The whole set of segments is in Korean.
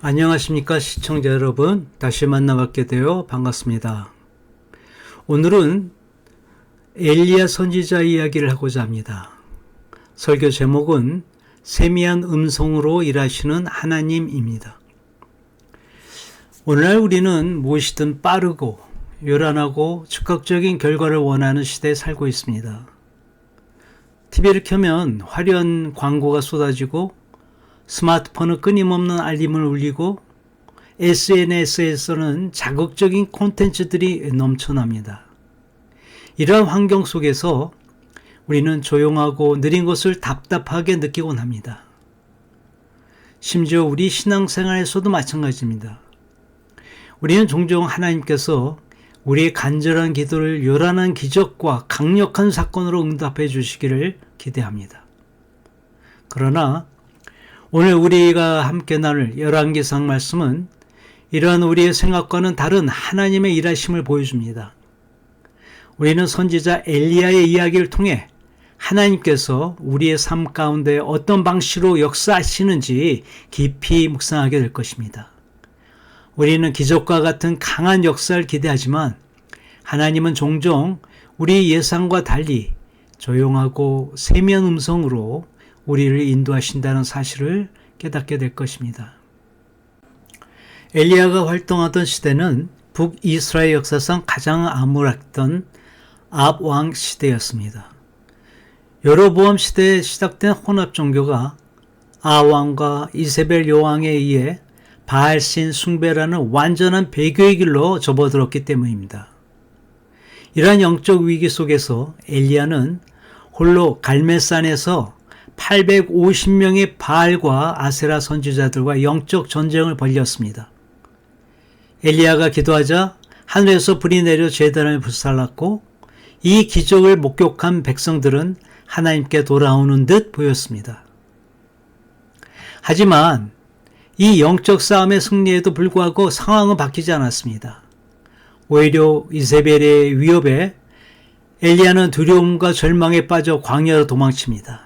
안녕하십니까 시청자 여러분, 다시 만나뵙게 되어 반갑습니다. 오늘은 엘리야 선지자 이야기를 하고자 합니다. 설교 제목은 세미한 음성으로 일하시는 하나님입니다. 오늘날 우리는 무엇이든 빠르고 요란하고 즉각적인 결과를 원하는 시대에 살고 있습니다. TV를 켜면 화려한 광고가 쏟아지고 스마트폰은 끊임없는 알림을 울리고 SNS에서는 자극적인 콘텐츠들이 넘쳐납니다. 이러한 환경 속에서 우리는 조용하고 느린 것을 답답하게 느끼곤 합니다. 심지어 우리 신앙생활에서도 마찬가지입니다. 우리는 종종 하나님께서 우리의 간절한 기도를 요란한 기적과 강력한 사건으로 응답해 주시기를 기대합니다. 그러나 오늘 우리가 함께 나눌 열왕기상 말씀은 이러한 우리의 생각과는 다른 하나님의 일하심을 보여줍니다. 우리는 선지자 엘리야의 이야기를 통해 하나님께서 우리의 삶 가운데 어떤 방식으로 역사하시는지 깊이 묵상하게 될 것입니다. 우리는 기적과 같은 강한 역사를 기대하지만 하나님은 종종 우리 예상과 달리 조용하고 세미한 음성으로 우리를 인도하신다는 사실을 깨닫게 될 것입니다. 엘리야가 활동하던 시대는 북이스라엘 역사상 가장 암울했던 압왕 시대였습니다. 여로보암 시대에 시작된 혼합 종교가 아왕과 이세벨 여왕에 의해 바알신 숭배라는 완전한 배교의 길로 접어들었기 때문입니다. 이러한 영적 위기 속에서 엘리야는 홀로 갈멜산에서 850명의 바알과 아세라 선지자들과 영적 전쟁을 벌였습니다. 엘리야가 기도하자 하늘에서 불이 내려 제단을 불살랐고 이 기적을 목격한 백성들은 하나님께 돌아오는 듯 보였습니다. 하지만 이 영적 싸움의 승리에도 불구하고 상황은 바뀌지 않았습니다. 오히려 이세벨의 위협에 엘리야는 두려움과 절망에 빠져 광야로 도망칩니다.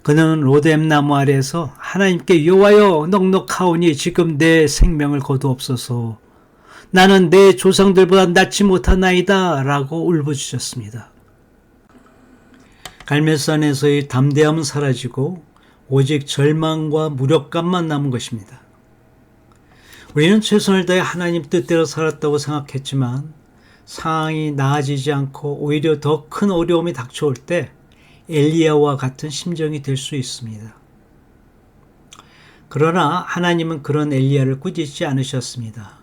그는 로뎀 나무 아래에서 하나님께 여호와여 넉넉하오니 지금 내 생명을 거두옵소서. 나는 내 조상들보다 낫지 못하나이다 라고 울부짖었습니다. 갈멜산에서의 담대함은 사라지고 오직 절망과 무력감만 남은 것입니다. 우리는 최선을 다해 하나님 뜻대로 살았다고 생각했지만 상황이 나아지지 않고 오히려 더 큰 어려움이 닥쳐올 때 엘리야와 같은 심정이 될 수 있습니다. 그러나 하나님은 그런 엘리야를 꾸짖지 않으셨습니다.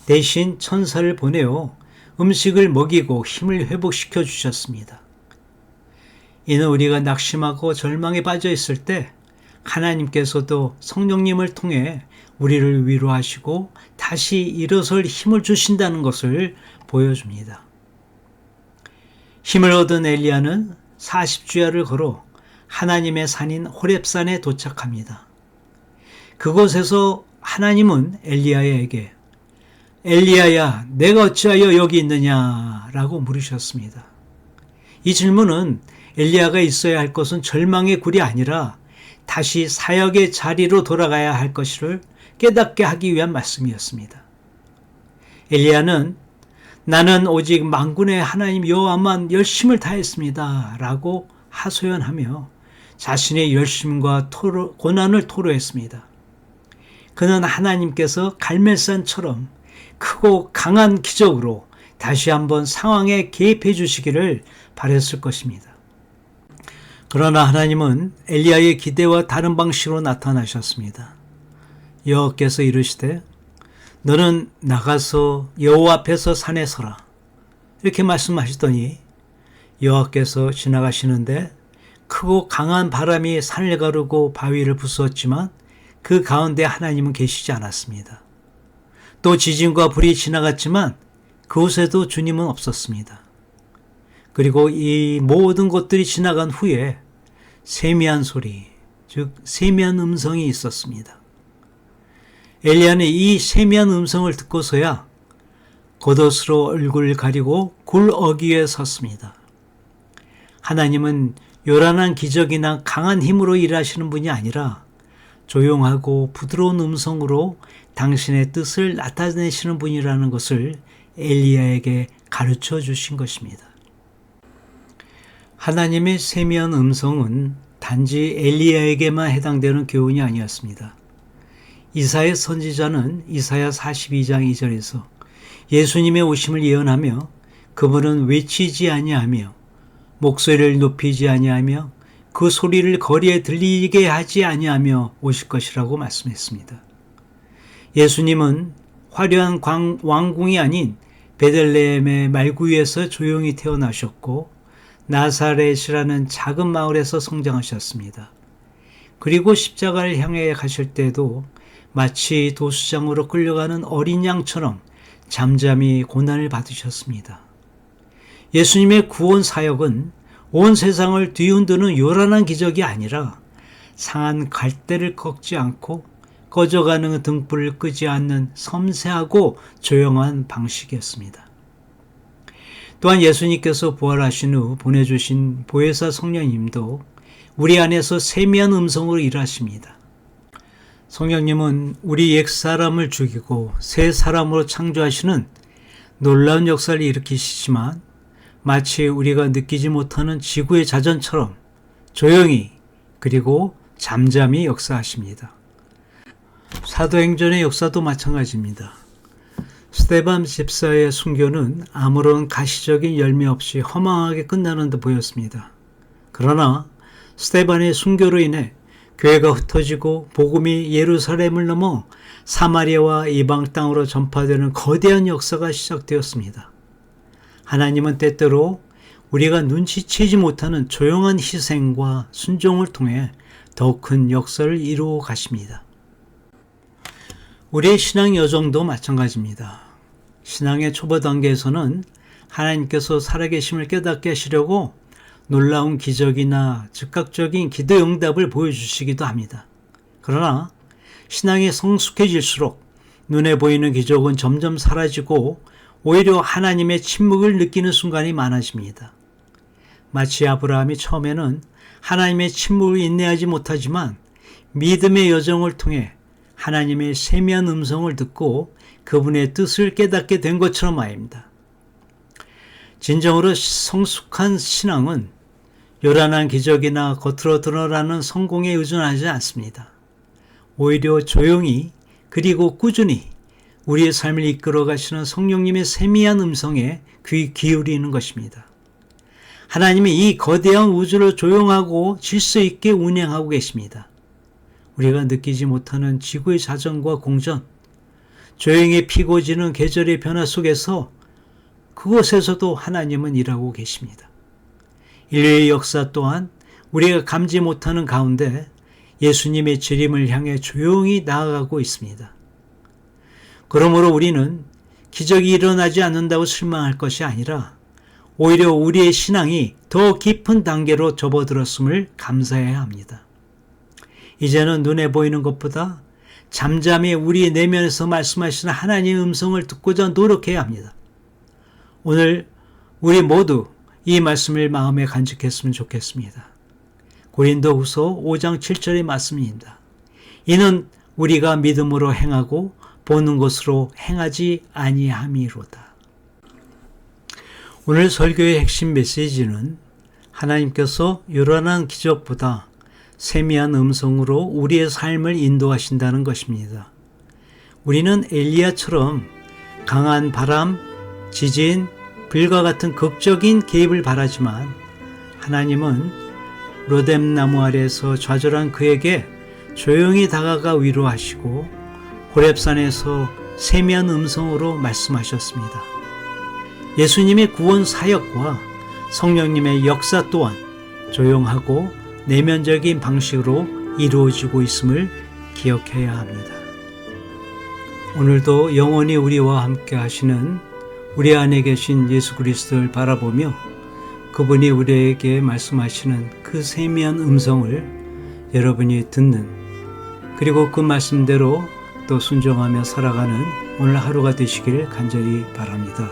대신 천사를 보내어 음식을 먹이고 힘을 회복시켜 주셨습니다. 이는 우리가 낙심하고 절망에 빠져 있을 때 하나님께서도 성령님을 통해 우리를 위로하시고 다시 일어설 힘을 주신다는 것을 보여줍니다. 힘을 얻은 엘리야는 40주야를 걸어 하나님의 산인 호렙산에 도착합니다. 그곳에서 하나님은 엘리야에게 엘리야야 내가 어찌하여 여기 있느냐 라고 물으셨습니다. 이 질문은 엘리야가 있어야 할 것은 절망의 굴이 아니라 다시 사역의 자리로 돌아가야 할 것을 깨닫게 하기 위한 말씀이었습니다. 엘리야는 나는 오직 만군의 하나님 여호와만 열심을 다했습니다 라고 하소연하며 자신의 열심과 고난을 토로했습니다. 그는 하나님께서 갈멜산처럼 크고 강한 기적으로 다시 한번 상황에 개입해 주시기를 바랬을 것입니다. 그러나 하나님은 엘리야의 기대와 다른 방식으로 나타나셨습니다. 여호와께서 이르시되 너는 나가서 여호와 앞에서 산에 서라 이렇게 말씀하시더니 여호와께서 지나가시는데 크고 강한 바람이 산을 가르고 바위를 부수었지만 그 가운데 하나님은 계시지 않았습니다. 또 지진과 불이 지나갔지만 그곳에도 주님은 없었습니다. 그리고 이 모든 것들이 지나간 후에 세미한 소리, 즉 세미한 음성이 있었습니다. 엘리야는 이 세미한 음성을 듣고서야 겉옷으로 얼굴을 가리고 굴 어귀에 섰습니다. 하나님은 요란한 기적이나 강한 힘으로 일하시는 분이 아니라 조용하고 부드러운 음성으로 당신의 뜻을 나타내시는 분이라는 것을 엘리야에게 가르쳐 주신 것입니다. 하나님의 세미한 음성은 단지 엘리야에게만 해당되는 교훈이 아니었습니다. 이사야 선지자는 이사야 42장 2절에서 예수님의 오심을 예언하며 그분은 외치지 아니하며 목소리를 높이지 아니하며 그 소리를 거리에 들리게 하지 아니하며 오실 것이라고 말씀했습니다. 예수님은 화려한 왕궁이 아닌 베들레헴의 말구유에서 조용히 태어나셨고 나사렛이라는 작은 마을에서 성장하셨습니다. 그리고 십자가를 향해 가실 때도 마치 도수장으로 끌려가는 어린 양처럼 잠잠히 고난을 받으셨습니다. 예수님의 구원 사역은 온 세상을 뒤흔드는 요란한 기적이 아니라 상한 갈대를 꺾지 않고 꺼져가는 등불을 끄지 않는 섬세하고 조용한 방식이었습니다. 또한 예수님께서 부활하신 후 보내주신 보혜사 성령님도 우리 안에서 세미한 음성으로 일하십니다. 성령님은 우리 옛사람을 죽이고 새 사람으로 창조하시는 놀라운 역사를 일으키시지만 마치 우리가 느끼지 못하는 지구의 자전처럼 조용히 그리고 잠잠히 역사하십니다. 사도행전의 역사도 마찬가지입니다. 스데반 집사의 순교는 아무런 가시적인 열매 없이 허망하게 끝나는 듯 보였습니다. 그러나 스데반의 순교로 인해 교회가 흩어지고 복음이 예루살렘을 넘어 사마리아와 이방 땅으로 전파되는 거대한 역사가 시작되었습니다. 하나님은 때때로 우리가 눈치채지 못하는 조용한 희생과 순종을 통해 더 큰 역사를 이루어 가십니다. 우리의 신앙 여정도 마찬가지입니다. 신앙의 초보 단계에서는 하나님께서 살아계심을 깨닫게 하시려고 놀라운 기적이나 즉각적인 기도 응답을 보여주시기도 합니다. 그러나 신앙이 성숙해질수록 눈에 보이는 기적은 점점 사라지고 오히려 하나님의 침묵을 느끼는 순간이 많아집니다. 마치 아브라함이 처음에는 하나님의 침묵을 인내하지 못하지만 믿음의 여정을 통해 하나님의 세미한 음성을 듣고 그분의 뜻을 깨닫게 된 것처럼 말입니다. 진정으로 성숙한 신앙은 요란한 기적이나 겉으로 드러나는 성공에 의존하지 않습니다. 오히려 조용히 그리고 꾸준히 우리의 삶을 이끌어 가시는 성령님의 세미한 음성에 귀 기울이는 것입니다. 하나님이 이 거대한 우주를 조용하고 질서 있게 운행하고 계십니다. 우리가 느끼지 못하는 지구의 자전과 공전, 조용히 피고 지는 계절의 변화 속에서 그곳에서도 하나님은 일하고 계십니다. 인류의 역사 또한 우리가 감지 못하는 가운데 예수님의 재림을 향해 조용히 나아가고 있습니다. 그러므로 우리는 기적이 일어나지 않는다고 실망할 것이 아니라 오히려 우리의 신앙이 더 깊은 단계로 접어들었음을 감사해야 합니다. 이제는 눈에 보이는 것보다 잠잠히 우리 내면에서 말씀하시는 하나님의 음성을 듣고자 노력해야 합니다. 오늘 우리 모두 이 말씀을 마음에 간직했으면 좋겠습니다. 고린도후서 5장 7절의 말씀입니다. 이는 우리가 믿음으로 행하고 보는 것으로 행하지 아니함이로다. 오늘 설교의 핵심 메시지는 하나님께서 요란한 기적보다 세미한 음성으로 우리의 삶을 인도하신다는 것입니다. 우리는 엘리야처럼 강한 바람, 지진, 불과 같은 극적인 개입을 바라지만 하나님은 로뎀나무 아래에서 좌절한 그에게 조용히 다가가 위로하시고 호렙산에서 세미한 음성으로 말씀하셨습니다. 예수님의 구원 사역과 성령님의 역사 또한 조용하고 내면적인 방식으로 이루어지고 있음을 기억해야 합니다. 오늘도 영원히 우리와 함께 하시는 우리 안에 계신 예수 그리스도를 바라보며 그분이 우리에게 말씀하시는 그 세미한 음성을 여러분이 듣는, 그리고 그 말씀대로 또 순종하며 살아가는 오늘 하루가 되시길 간절히 바랍니다.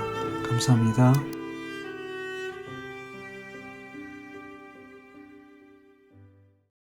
감사합니다.